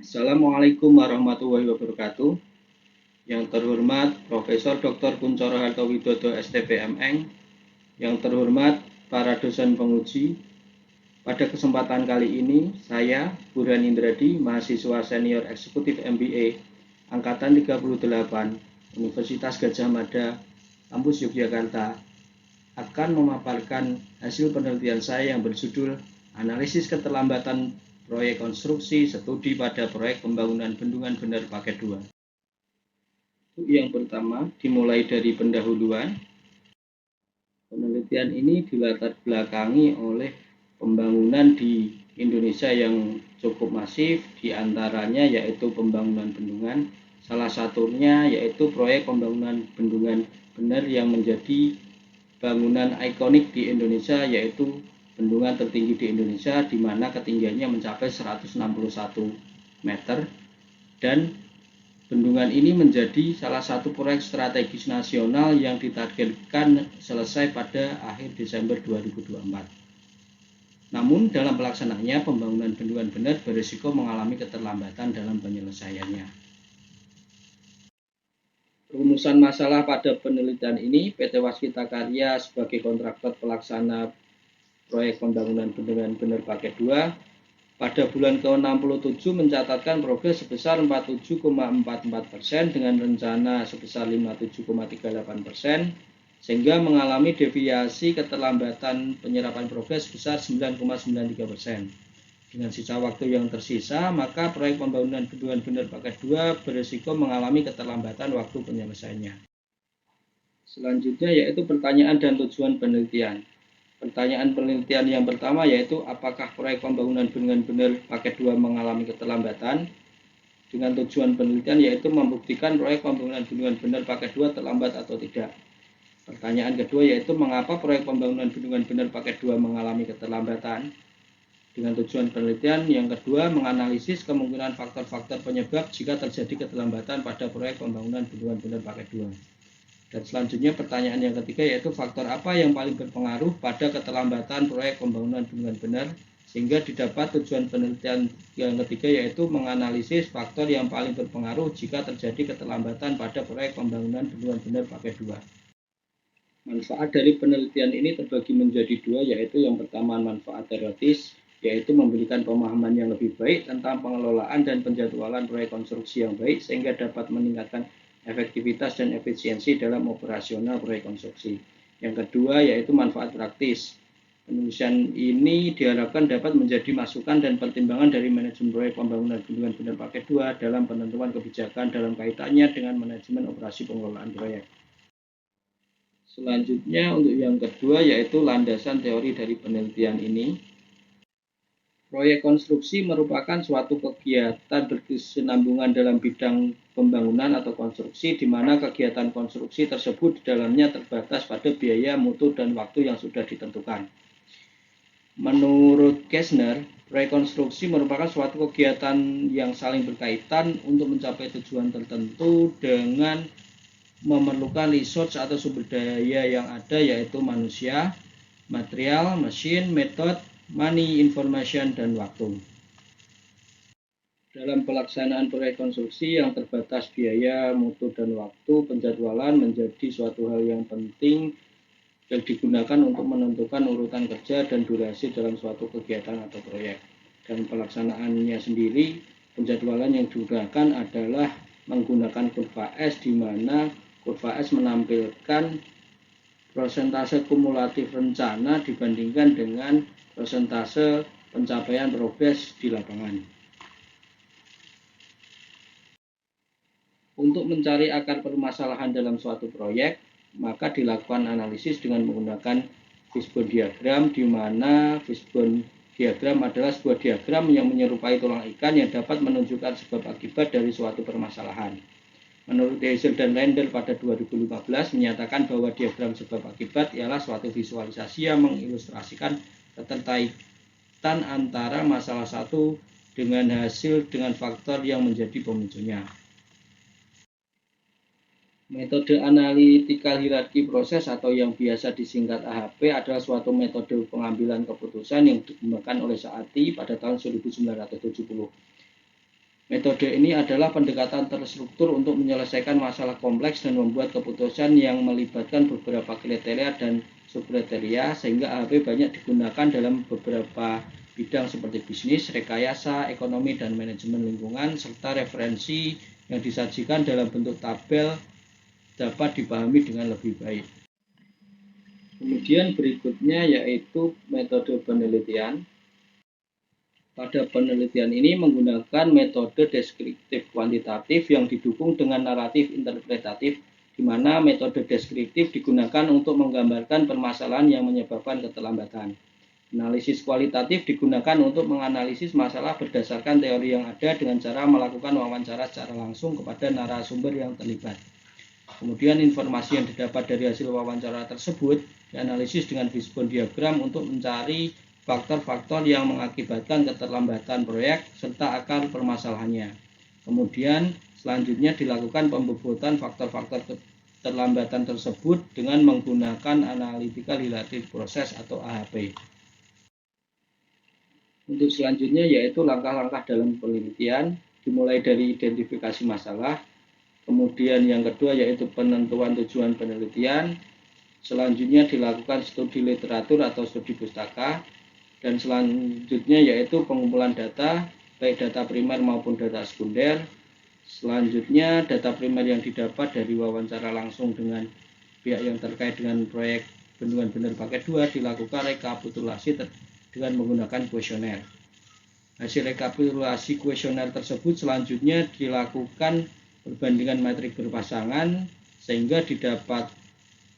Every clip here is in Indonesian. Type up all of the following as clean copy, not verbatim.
Assalamualaikum warahmatullahi wabarakatuh. Yang terhormat Profesor Dr. Kuncoro Hartowidodo STPMN, yang terhormat para dosen penguji. Pada kesempatan kali ini, saya Burhan Indradi, mahasiswa senior eksekutif MBA angkatan 38 Universitas Gadjah Mada, kampus Yogyakarta, akan memaparkan hasil penelitian saya yang berjudul Analisis Keterlambatan Proyek Konstruksi Studi pada Proyek Pembangunan Bendungan Bener Paket 2. Yang pertama, dimulai dari pendahuluan. Penelitian ini dilatar belakangi oleh pembangunan di Indonesia yang cukup masif, diantaranya yaitu pembangunan bendungan. Salah satunya yaitu proyek pembangunan bendungan bener yang menjadi bangunan ikonik di Indonesia, yaitu bendungan tertinggi di Indonesia, di mana ketinggiannya mencapai 161 meter, dan bendungan ini menjadi salah satu proyek strategis nasional yang ditargetkan selesai pada akhir Desember 2024. Namun dalam pelaksanaannya, pembangunan bendungan bener berisiko mengalami keterlambatan dalam penyelesaiannya. Rumusan masalah pada penelitian ini, PT Waskita Karya sebagai kontraktor pelaksana proyek pembangunan bendungan bener paket 2 pada bulan ke-67 mencatatkan progres sebesar 47,44% dengan rencana sebesar 57,38%, sehingga mengalami deviasi keterlambatan penyerapan progres sebesar 9,93%. Dengan sisa waktu yang tersisa, maka proyek pembangunan bendungan bener paket 2 berisiko mengalami keterlambatan waktu penyelesaiannya. Selanjutnya yaitu pertanyaan dan tujuan penelitian. Pertanyaan penelitian yang pertama yaitu apakah proyek pembangunan bendungan bener paket 2 mengalami keterlambatan? Dengan tujuan penelitian yaitu membuktikan proyek pembangunan bendungan bener paket 2 terlambat atau tidak. Pertanyaan kedua yaitu mengapa proyek pembangunan bendungan bener paket 2 mengalami keterlambatan? Dengan tujuan penelitian yang kedua menganalisis kemungkinan faktor-faktor penyebab jika terjadi keterlambatan pada proyek pembangunan bendungan bener paket 2. Dan selanjutnya pertanyaan yang ketiga yaitu faktor apa yang paling berpengaruh pada keterlambatan proyek pembangunan bendungan bener, sehingga didapat tujuan penelitian yang ketiga yaitu menganalisis faktor yang paling berpengaruh jika terjadi keterlambatan pada proyek pembangunan bendungan bener paket 2. Manfaat dari penelitian ini terbagi menjadi dua, yaitu yang pertama manfaat teoritis, yaitu memberikan pemahaman yang lebih baik tentang pengelolaan dan penjadwalan proyek konstruksi yang baik sehingga dapat meningkatkan efektivitas dan efisiensi dalam operasional proyek konstruksi. Yang kedua yaitu manfaat praktis. Penulisan ini diharapkan dapat menjadi masukan dan pertimbangan dari manajemen proyek pembangunan bendungan bener paket 2 dalam penentuan kebijakan dalam kaitannya dengan manajemen operasi pengelolaan proyek. Selanjutnya untuk yang kedua yaitu landasan teori dari penelitian ini. Proyek konstruksi merupakan suatu kegiatan berkesinambungan dalam bidang pembangunan atau konstruksi, di mana kegiatan konstruksi tersebut di dalamnya terbatas pada biaya, mutu, dan waktu yang sudah ditentukan. Menurut Gessner, proyek konstruksi merupakan suatu kegiatan yang saling berkaitan untuk mencapai tujuan tertentu dengan memerlukan resource atau sumber daya yang ada, yaitu manusia, material, mesin, metode, money, information, dan waktu. Dalam pelaksanaan proyek konstruksi yang terbatas biaya, mutu, dan waktu, penjadwalan menjadi suatu hal yang penting yang digunakan untuk menentukan urutan kerja dan durasi dalam suatu kegiatan atau proyek. Dan pelaksanaannya sendiri, penjadwalan yang digunakan adalah menggunakan kurva S, di mana kurva S menampilkan persentase kumulatif rencana dibandingkan dengan persentase pencapaian progres di lapangan. Untuk mencari akar permasalahan dalam suatu proyek, maka dilakukan analisis dengan menggunakan fishbone diagram, di mana fishbone diagram adalah sebuah diagram yang menyerupai tulang ikan yang dapat menunjukkan sebab akibat dari suatu permasalahan. Menurut Heiser dan Lender pada 2015 menyatakan bahwa diagram sebab akibat ialah suatu visualisasi yang mengilustrasikan keterkaitan antara masalah satu dengan hasil dengan faktor yang menjadi pemicunya. Metode analitikal hierarki proses atau yang biasa disingkat AHP adalah suatu metode pengambilan keputusan yang digunakan oleh Saati pada tahun 1970. Metode ini adalah pendekatan terstruktur untuk menyelesaikan masalah kompleks dan membuat keputusan yang melibatkan beberapa kriteria dan subkriteria, sehingga AHP banyak digunakan dalam beberapa bidang seperti bisnis, rekayasa, ekonomi, dan manajemen lingkungan, serta referensi yang disajikan dalam bentuk tabel dapat dipahami dengan lebih baik. Kemudian berikutnya yaitu metode penelitian. Pada penelitian ini menggunakan metode deskriptif kuantitatif yang didukung dengan naratif interpretatif, di mana metode deskriptif digunakan untuk menggambarkan permasalahan yang menyebabkan keterlambatan. Analisis kualitatif digunakan untuk menganalisis masalah berdasarkan teori yang ada dengan cara melakukan wawancara secara langsung kepada narasumber yang terlibat. Kemudian informasi yang didapat dari hasil wawancara tersebut dianalisis dengan fishbone diagram untuk mencari faktor-faktor yang mengakibatkan keterlambatan proyek serta akar permasalahannya. Kemudian selanjutnya dilakukan pembobotan faktor-faktor keterlambatan tersebut dengan menggunakan analytical relative process atau AHP. Untuk selanjutnya yaitu langkah-langkah dalam penelitian, dimulai dari identifikasi masalah. Kemudian yang kedua yaitu penentuan tujuan penelitian. Selanjutnya dilakukan studi literatur atau studi pustaka. Dan selanjutnya yaitu pengumpulan data, baik data primer maupun data sekunder. Selanjutnya data primer yang didapat dari wawancara langsung dengan pihak yang terkait dengan proyek bendungan bener paket 2 dilakukan rekapitulasi dengan menggunakan kuesioner. Hasil rekapitulasi kuesioner tersebut selanjutnya dilakukan perbandingan metrik berpasangan sehingga didapat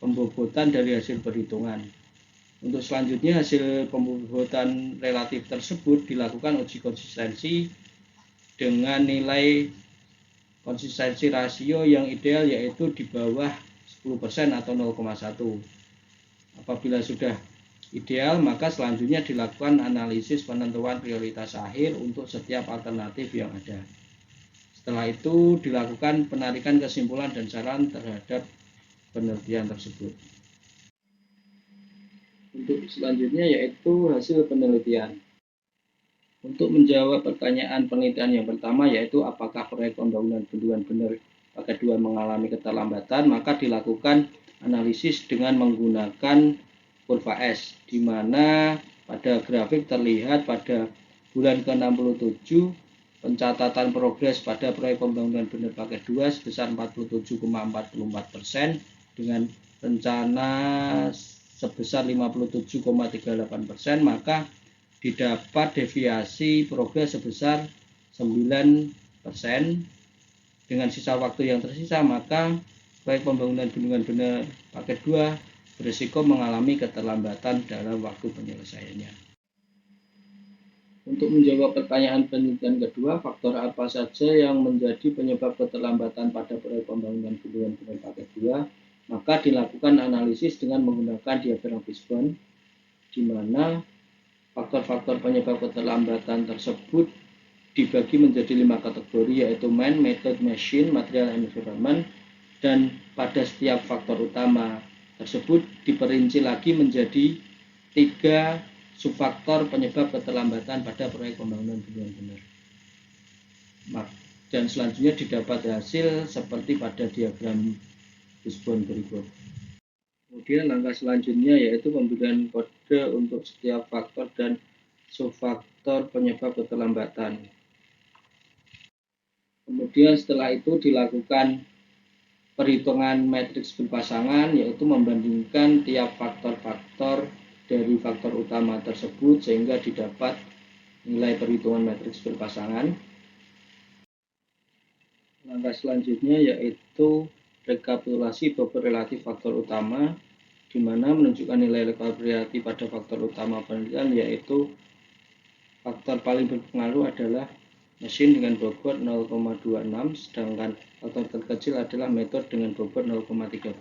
pembobotan dari hasil perhitungan. Untuk selanjutnya hasil pembobotan relatif tersebut dilakukan uji konsistensi dengan nilai konsistensi rasio yang ideal yaitu di bawah 10% atau 0,1. Apabila sudah ideal, maka selanjutnya dilakukan analisis penentuan prioritas akhir untuk setiap alternatif yang ada. Setelah itu dilakukan penarikan kesimpulan dan saran terhadap penelitian tersebut. Untuk selanjutnya yaitu hasil penelitian. Untuk menjawab pertanyaan penelitian yang pertama yaitu apakah proyek pembangunan bendungan bener paket 2 mengalami keterlambatan, maka dilakukan analisis dengan menggunakan kurva S, di mana pada grafik terlihat pada bulan ke-67 pencatatan progres pada proyek pembangunan bener paket 2 sebesar 47,44% dengan rencana sebesar 57,38%, maka didapat deviasi progres sebesar 9%. Dengan sisa waktu yang tersisa, maka proyek pembangunan bendungan bener paket 2 berisiko mengalami keterlambatan dalam waktu penyelesaiannya. Untuk menjawab pertanyaan penelitian kedua, faktor apa saja yang menjadi penyebab keterlambatan pada proyek pembangunan bendungan bener paket 2? Maka dilakukan analisis dengan menggunakan diagram fishbone, di mana faktor-faktor penyebab keterlambatan tersebut dibagi menjadi 5 kategori yaitu man, method, machine, material, and environment, dan pada setiap faktor utama tersebut diperinci lagi menjadi 3 subfaktor penyebab keterlambatan pada proyek pembangunan bendungan bener. Dan selanjutnya didapat hasil seperti pada diagram fishbone berikut. Kemudian langkah selanjutnya yaitu pemberian kode untuk setiap faktor dan subfaktor penyebab keterlambatan. Kemudian setelah itu dilakukan perhitungan matriks berpasangan yaitu membandingkan tiap faktor-faktor dari faktor utama tersebut sehingga didapat nilai perhitungan matriks berpasangan. Langkah selanjutnya yaitu rekapitulasi bobot relatif faktor utama, di mana menunjukkan nilai rekapitulasi pada faktor utama penelitian yaitu faktor paling berpengaruh adalah mesin dengan bobot 0,26, sedangkan faktor terkecil adalah metode dengan bobot 0,13.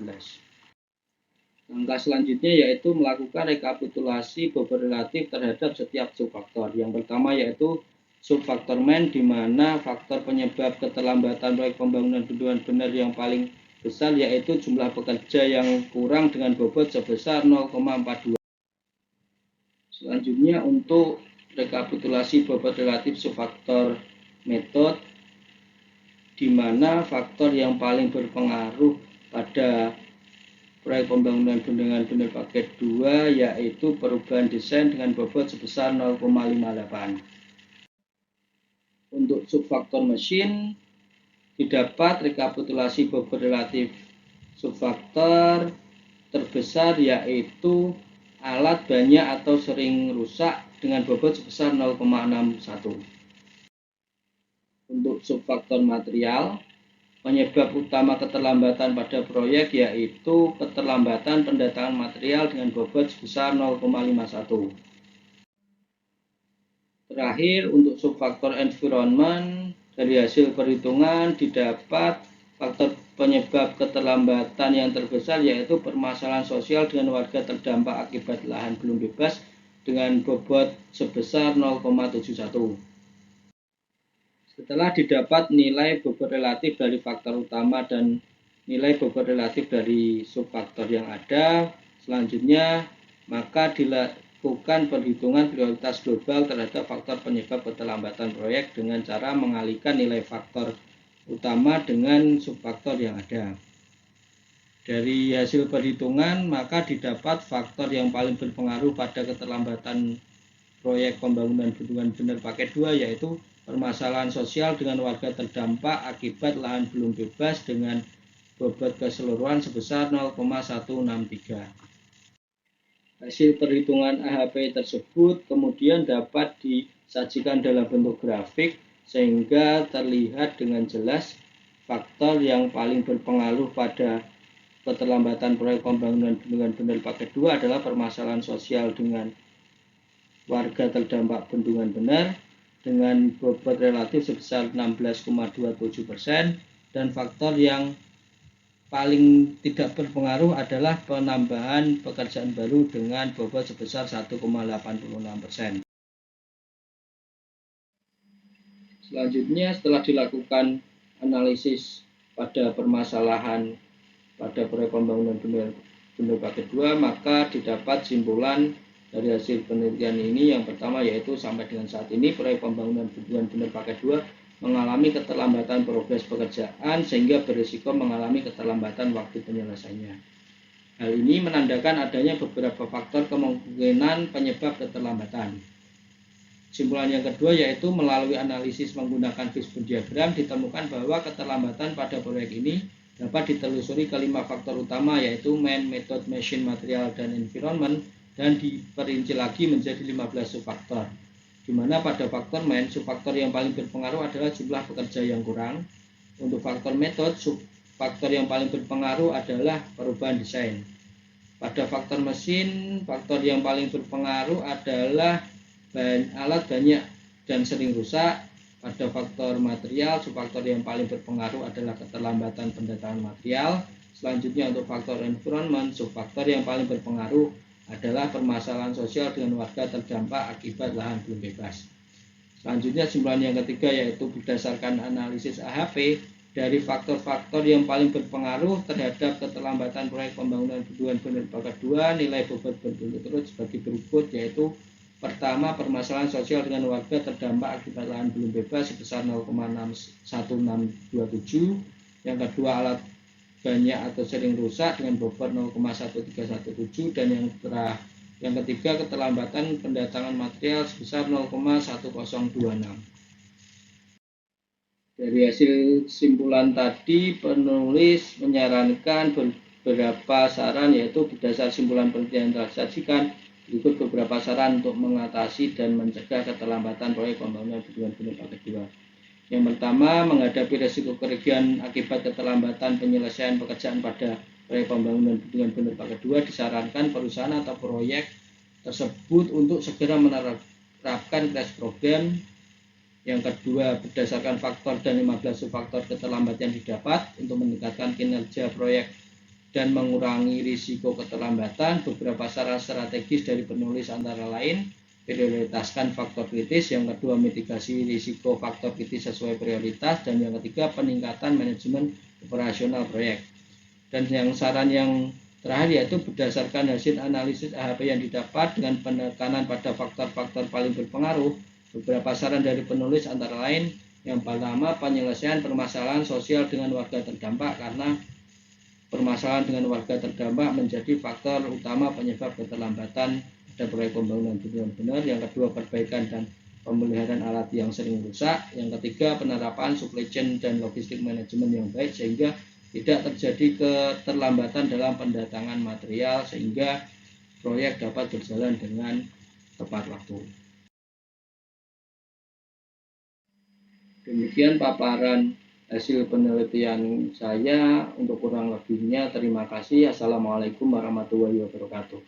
Langkah selanjutnya yaitu melakukan rekapitulasi bobot relatif terhadap setiap subfaktor. Yang pertama yaitu subfaktor man, di mana faktor penyebab keterlambatan proyek pembangunan bendungan bener yang paling besar yaitu jumlah pekerja yang kurang dengan bobot sebesar 0,42. Selanjutnya untuk rekapitulasi bobot relatif subfaktor metode, di mana faktor yang paling berpengaruh pada proyek pembangunan bendungan bener paket 2 yaitu perubahan desain dengan bobot sebesar 0,58. Untuk subfaktor mesin didapat rekapitulasi bobot relatif subfaktor terbesar yaitu alat banyak atau sering rusak dengan bobot sebesar 0,61. Untuk subfaktor material, penyebab utama keterlambatan pada proyek yaitu keterlambatan pendatangan material dengan bobot sebesar 0,51. Terakhir, untuk subfaktor environment, dari hasil perhitungan didapat faktor penyebab keterlambatan yang terbesar yaitu permasalahan sosial dengan warga terdampak akibat lahan belum bebas dengan bobot sebesar 0,71. Setelah didapat nilai bobot relatif dari faktor utama dan nilai bobot relatif dari subfaktor yang ada, selanjutnya maka dilakukan perhitungan prioritas global terhadap faktor penyebab keterlambatan proyek dengan cara mengalihkan nilai faktor utama dengan subfaktor yang ada. Dari hasil perhitungan maka didapat faktor yang paling berpengaruh pada keterlambatan proyek pembangunan bendungan bener paket 2 yaitu permasalahan sosial dengan warga terdampak akibat lahan belum bebas dengan bobot keseluruhan sebesar 0,163. Hasil perhitungan AHP tersebut kemudian dapat disajikan dalam bentuk grafik sehingga terlihat dengan jelas faktor yang paling berpengaruh pada keterlambatan proyek pembangunan bendungan bener paket 2 adalah permasalahan sosial dengan warga terdampak bendungan bener dengan bobot relatif sebesar 16,27% dan faktor yang paling tidak berpengaruh adalah penambahan pekerjaan baru dengan bobot sebesar 1,86%. Selanjutnya, setelah dilakukan analisis pada permasalahan pada proyek pembangunan bener paket 2, maka didapat simpulan dari hasil penelitian ini. Yang pertama yaitu sampai dengan saat ini proyek pembangunan bendungan bener paket 2 mengalami keterlambatan progres pekerjaan sehingga berisiko mengalami keterlambatan waktu penyelesaiannya. Hal ini menandakan adanya beberapa faktor kemungkinan penyebab keterlambatan. Kesimpulan yang kedua yaitu melalui analisis menggunakan fishbone diagram ditemukan bahwa keterlambatan pada proyek ini dapat ditelusuri ke 5 faktor utama yaitu man, method, machine, material, dan environment dan diperinci lagi menjadi 15 subfaktor. Di mana pada faktor man, subfaktor yang paling berpengaruh adalah jumlah pekerja yang kurang. Untuk faktor method, subfaktor yang paling berpengaruh adalah perubahan desain. Pada faktor mesin, faktor yang paling berpengaruh adalah alat banyak dan sering rusak. Pada faktor material, subfaktor yang paling berpengaruh adalah keterlambatan pendatangan material. Selanjutnya untuk faktor environment, subfaktor yang paling berpengaruh adalah permasalahan sosial dengan warga terdampak akibat lahan belum bebas. Selanjutnya kesimpulan yang ketiga yaitu berdasarkan analisis AHP dari faktor-faktor yang paling berpengaruh terhadap keterlambatan proyek pembangunan bendungan bener paket 2, nilai bobot berturut-turut sebagai berikut yaitu pertama permasalahan sosial dengan warga terdampak akibat lahan belum bebas sebesar 0,1627, yang kedua alat banyak atau sering rusak dengan bobot 0,1317 dan yang ketiga keterlambatan pendatangan material sebesar 0,1026. Dari hasil kesimpulan tadi penulis menyarankan beberapa saran yaitu berdasar simpulan penelitian yang telah disajikan berikut beberapa saran untuk mengatasi dan mencegah keterlambatan proyek pembangunan bendungan bener paket 2. Yang pertama, menghadapi risiko kerugian akibat keterlambatan penyelesaian pekerjaan pada proyek pembangunan bendungan bener paket 2 disarankan perusahaan atau proyek tersebut untuk segera menerapkan crash program. Yang kedua, berdasarkan faktor dan 15 subfaktor keterlambatan yang didapat untuk meningkatkan kinerja proyek dan mengurangi risiko keterlambatan, beberapa saran strategis dari penulis antara lain prioritaskan faktor kritis, yang kedua mitigasi risiko faktor kritis sesuai prioritas, dan yang ketiga peningkatan manajemen operasional proyek. Dan yang saran yang terakhir yaitu berdasarkan hasil analisis AHP yang didapat dengan penekanan pada faktor-faktor paling berpengaruh, beberapa saran dari penulis antara lain Yang pertama, penyelesaian permasalahan sosial dengan warga terdampak, karena permasalahan dengan warga terdampak menjadi faktor utama penyebab keterlambatan pada proyek pembangunan bendungan bener. Yang kedua, perbaikan dan pemeliharaan alat yang sering rusak. Yang ketiga, penerapan supply chain dan logistik manajemen yang baik sehingga tidak terjadi keterlambatan dalam pendatangan material sehingga proyek dapat berjalan dengan tepat waktu. Demikian paparan hasil penelitian saya. Untuk kurang lebihnya, terima kasih. Assalamualaikum warahmatullahi wabarakatuh.